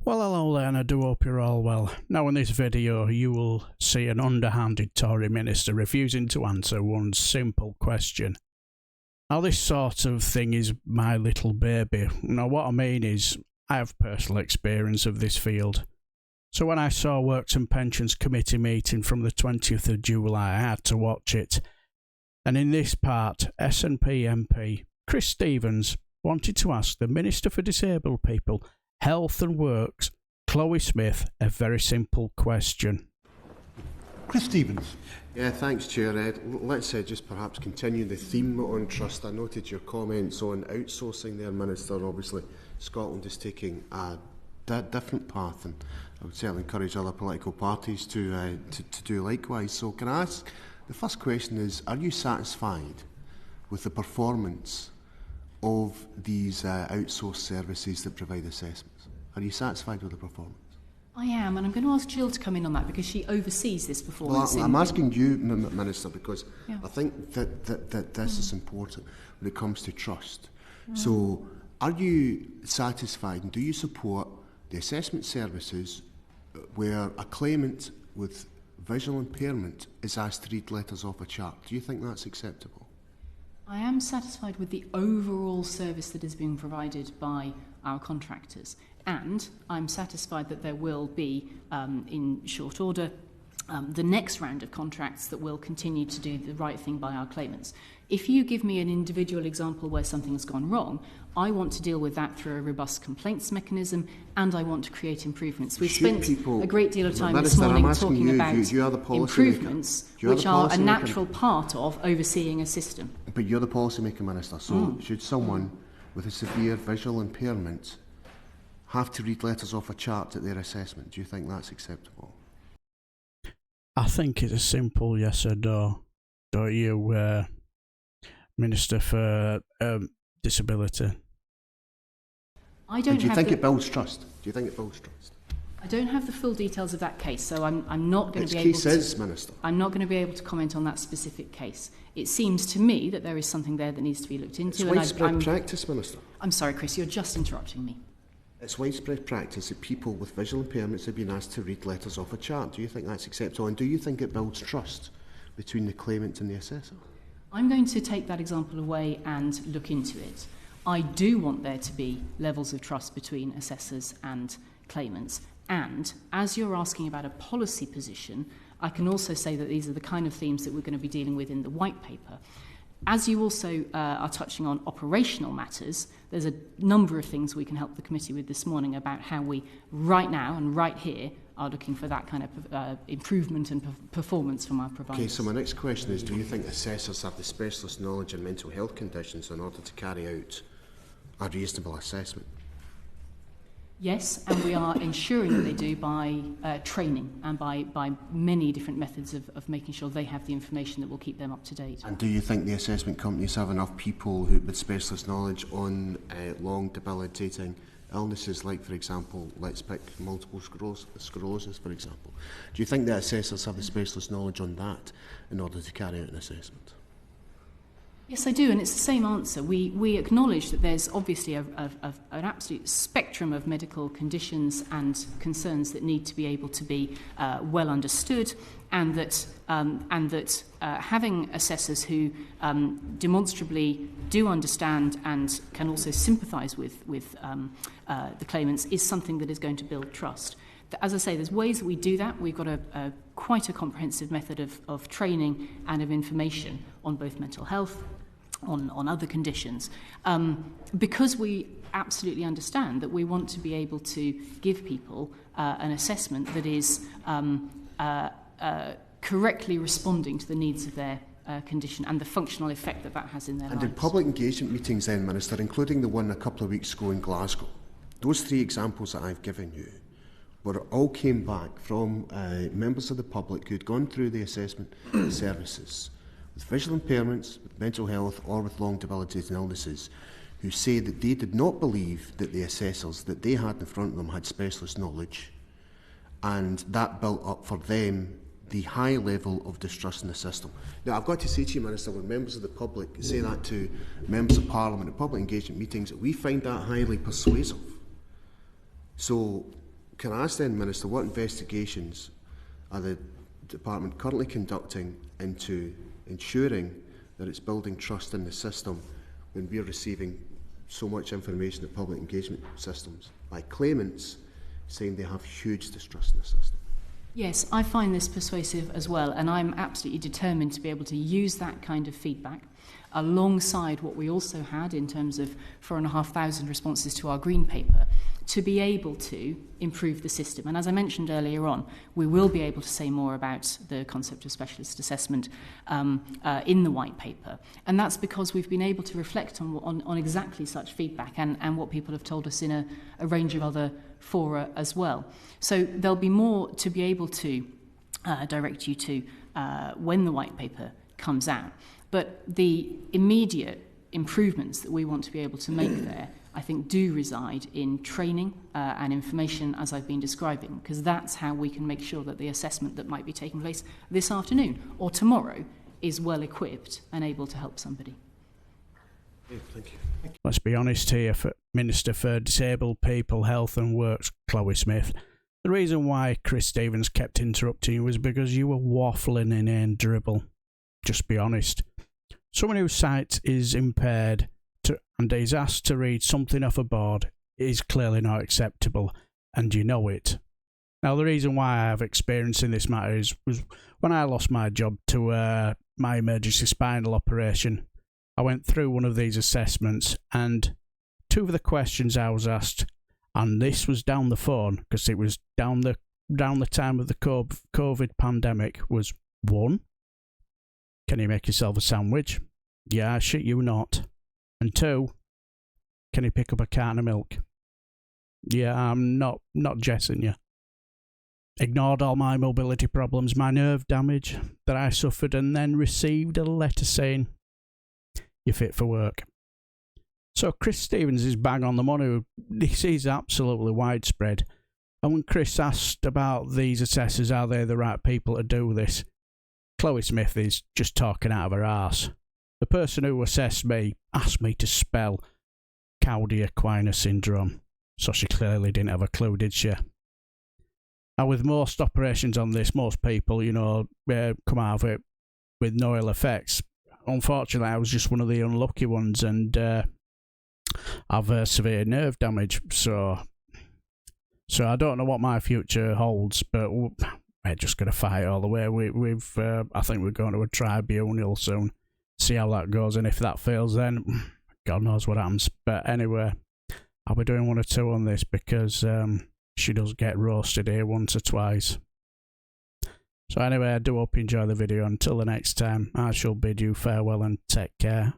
Well, hello there, and I do hope you're all well. Now in this video you will see an underhanded Tory minister refusing to answer one simple question. Now this sort of thing is my little baby. Now what I mean is, I have personal experience of this field. So when I saw Works and Pensions Committee meeting from the 20th of July, I had to watch it. And in this part, SNP MP Chris Stephens wanted to ask the Minister for Disabled People, Health and Works, Chloe Smith, a very simple question. Chris Stephens. Yeah, thanks, Chair. Let's just perhaps continue the theme on trust. I noted your comments on outsourcing there, Minister, and obviously Scotland is taking a different path, and I would certainly encourage other political parties to do likewise. So can I ask, the first question is, are you satisfied with the performance of these outsourced services that provide assessments? Are you satisfied with the performance? I am, and I'm going to ask Jill to come in on that because she oversees this performance. Well, I'm asking you, Minister, because I think that this is important when it comes to trust. So are you satisfied and do you support the assessment services where a claimant with visual impairment is asked to read letters off a chart? Do you think that's acceptable? I am satisfied with the overall service that is being provided by our contractors, and I'm satisfied that there will be, in short order, the next round of contracts that will continue to do the right thing by our claimants. If you give me an individual example where something has gone wrong, I want to deal with that through a robust complaints mechanism, and I want to create improvements. We've spent a great deal of time this morning talking about improvements, which are a natural part of overseeing a system. But you're the policymaker, Minister, so should someone with a severe visual impairment have to read letters off a chart at their assessment? Do you think that's acceptable? I think it's a simple yes or no. Don't you, Minister for Disability? Do you think it builds trust? Do you think it builds trust? I don't have the full details of that case, so I'm not going to be able to. Minister. I'm not going to be able to comment on that specific case. It seems to me that there is something there that needs to be looked into. It's widespread practice, Minister. I'm sorry, Chris, you're just interrupting me. It's widespread practice that people with visual impairments have been asked to read letters off a chart. Do you think that's acceptable? And do you think it builds trust between the claimant and the assessor? I'm going to take that example away and look into it. I do want there to be levels of trust between assessors and claimants. And as you're asking about a policy position, I can also say that these are the kind of themes that we're going to be dealing with in the white paper. As you also are touching on operational matters, there's a number of things we can help the committee with this morning about how we, right now and right here, are looking for that kind of improvement and performance from our providers. Okay, so my next question is, do you think assessors have the specialist knowledge in mental health conditions in order to carry out a reasonable assessment? Yes, and we are ensuring that they do by training and by many different methods of making sure they have the information that will keep them up to date. And do you think the assessment companies have enough people with specialist knowledge on long debilitating illnesses, like, for example, let's pick multiple sclerosis, for example? Do you think the assessors have the specialist knowledge on that in order to carry out an assessment? Yes, I do, and it's the same answer. We acknowledge that there's obviously an absolute spectrum of medical conditions and concerns that need to be able to be well understood, and that having assessors who demonstrably do understand and can also sympathise with the claimants is something that is going to build trust. As I say, there's ways that we do that. We've got quite a comprehensive method of training and of information on both mental health, on other conditions, because we absolutely understand that we want to be able to give people an assessment that is correctly responding to the needs of their condition and the functional effect that has in their lives. And in public engagement meetings then, Minister, including the one a couple of weeks ago in Glasgow, those three examples that I've given you all came back from members of the public who'd gone through the assessment services with visual impairments, with mental health or with long debilitating illnesses, who say that they did not believe that the assessors that they had in front of them had specialist knowledge, and that built up for them the high level of distrust in the system. Now, I've got to say to you, Minister, when members of the public say that to members of Parliament at public engagement meetings, we find that highly persuasive. So can I ask then, Minister, what investigations are the Department currently conducting into ensuring that it's building trust in the system when we're receiving so much information at public engagement systems by claimants saying they have huge distrust in the system? Yes, I find this persuasive as well, and I'm absolutely determined to be able to use that kind of feedback alongside what we also had in terms of 4,500 responses to our Green Paper, to be able to improve the system. And as I mentioned earlier on, we will be able to say more about the concept of specialist assessment in the White Paper. And that's because we've been able to reflect on exactly such feedback and what people have told us in a range of other fora as well. So there'll be more to be able to direct you to when the White Paper comes out. But the immediate improvements that we want to be able to make there, I think, do reside in training and information, as I've been describing, because that's how we can make sure that the assessment that might be taking place this afternoon or tomorrow is well equipped and able to help somebody. Thank you. Let's be honest here, Minister for Disabled People, Health and Works, Chloe Smith. The reason why Chris Stephens kept interrupting you was because you were waffling in and dribble. Just be honest. Someone whose sight is impaired and is asked to read something off a board is clearly not acceptable, and you know it. Now, the reason why I have experience in this matter was when I lost my job to my emergency spinal operation. I went through one of these assessments, and two of the questions I was asked, and this was down the phone because it was down the time of the COVID pandemic, was 1, can you make yourself a sandwich? Yeah, I shit you not. And 2, can you pick up a carton of milk? Yeah, I'm not jessing you. Ignored all my mobility problems, my nerve damage that I suffered, and then received a letter saying, you're fit for work. So Chris Stephens is bang on the money. This is absolutely widespread. And when Chris asked about these assessors, are they the right people to do this? Chloe Smith is just talking out of her arse. The person who assessed me asked me to spell Cowdy-Aquina syndrome, so she clearly didn't have a clue, did she? And with most operations on this, most people, come out of it with no ill effects. Unfortunately, I was just one of the unlucky ones, and I've severe nerve damage, so I don't know what my future holds, but we're just going to fight all the way. I think we're going to a tribunal soon. See how that goes, and if that fails, then God knows what happens. But anyway, I'll be doing 1 or 2 on this because she does get roasted here once or twice. So anyway, I do hope you enjoy the video. Until the next time, I shall bid you farewell and take care.